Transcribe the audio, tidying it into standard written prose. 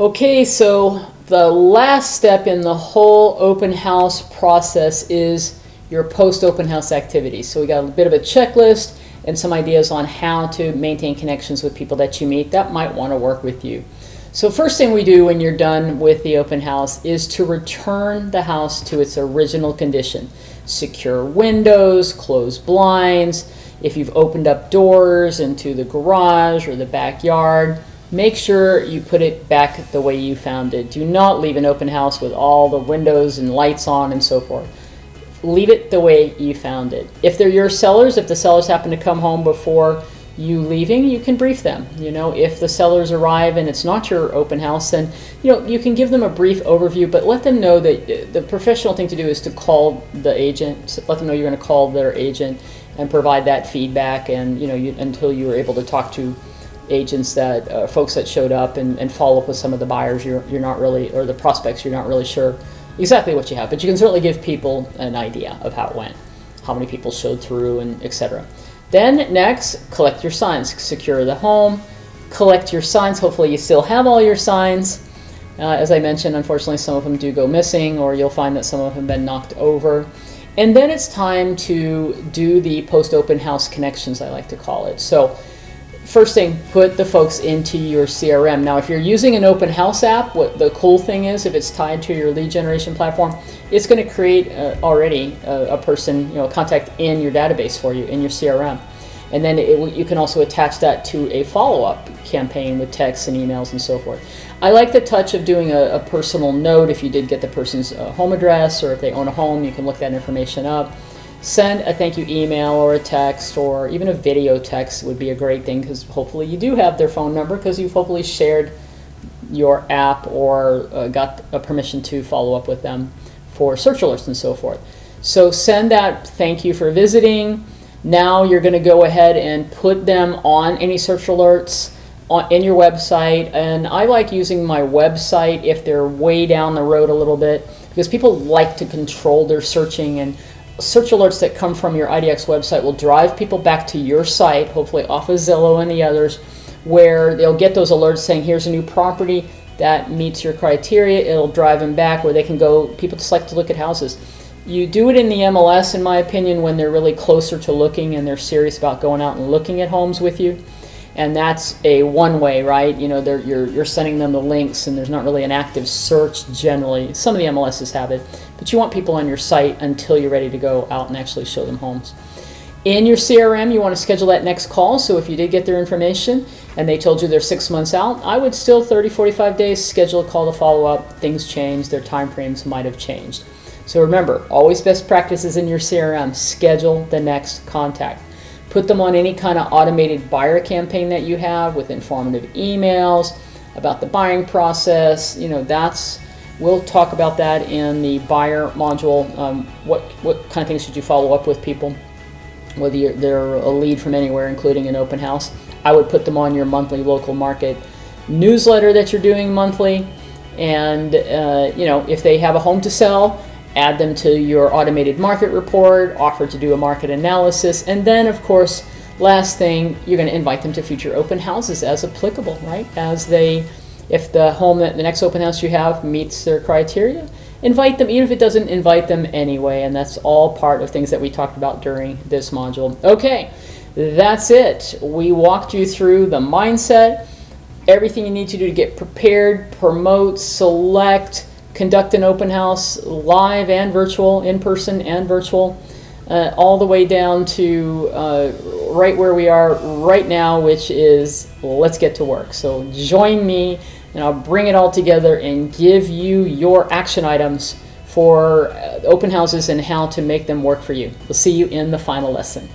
Okay, so the last step in the whole open house process is your post-open house activities. So we got a bit of a checklist and some ideas on how to maintain connections with people that you meet that might want to work with you. So first thing we do when you're done with the open house is to return the house to its original condition. Secure windows, close blinds. If you've opened up doors into the garage or the backyard, make sure you put it back the way you found it. Do not leave an open house with all the windows and lights on and so forth. Leave it the way you found it. If they're your sellers, if the sellers happen to come home before you leaving, you can brief them. If the sellers arrive and it's not your open house, then you can give them a brief overview, but let them know that the professional thing to do is to call the agent, let them know you're going to call their agent and provide that feedback, and until you were able to talk to agents that folks that showed up and follow up with some of the buyers you're not really, or the prospects you're not really sure exactly what you have, but you can certainly give people an idea of how it went, how many people showed through, and etc. Then next, collect your signs. Secure the home, collect your signs. Hopefully you still have all your signs. As I mentioned, unfortunately some of them do go missing, or you'll find that some of them have been knocked over. And then it's time to do the post-open house connections, I like to call it. So first thing, put the folks into your CRM. Now, if you're using an open house app, what the cool thing is, if it's tied to your lead generation platform, it's going to create already a person, a contact in your database for you, in your CRM. And then you can also attach that to a follow-up campaign with texts and emails and so forth. I like the touch of doing a personal note. If you did get the person's home address, or if they own a home, you can look that information up. Send a thank you email or a text, or even a video text would be a great thing, because hopefully you do have their phone number, because you've hopefully shared your app or got a permission to follow up with them for search alerts and so forth. So send that thank you for visiting. Now you're going to go ahead and put them on any search alerts in your website, and I like using my website if they're way down the road a little bit, because people like to control their searching, and search alerts that come from your IDX website will drive people back to your site, hopefully off of Zillow and the others, where they'll get those alerts saying here's a new property that meets your criteria. It'll drive them back where they can go. People just like to look at houses. You do it in the MLS, in my opinion, when they're really closer to looking and they're serious about going out and looking at homes with you. And that's a one-way, right? You're sending them the links, and there's not really an active search generally. Some of the MLSs have it, but you want people on your site until you're ready to go out and actually show them homes. In your CRM, you want to schedule that next call. So if you did get their information and they told you they're 6 months out, I would still 30, 45 days schedule a call to follow up. Things change, their time frames might have changed. So remember, always best practices in your CRM. Schedule the next contact. Put them on any kind of automated buyer campaign that you have with informative emails about the buying process. We'll talk about that in the buyer module. What kind of things should you follow up with people, whether they're a lead from anywhere, including an open house. I would put them on your monthly local market newsletter that you're doing monthly, and if they have a home to sell, add them to your automated market report, offer to do a market analysis, and then, of course, last thing, you're going to invite them to future open houses as applicable, right? If the next open house you have meets their criteria, invite them, even if it doesn't invite them anyway, and that's all part of things that we talked about during this module. Okay, that's it. We walked you through the mindset, everything you need to do to get prepared, promote, select, conduct an open house, live and virtual, in person and virtual, all the way down to right where we are right now, which is let's get to work. So join me, and I'll bring it all together and give you your action items for open houses and how to make them work for you. We'll see you in the final lesson.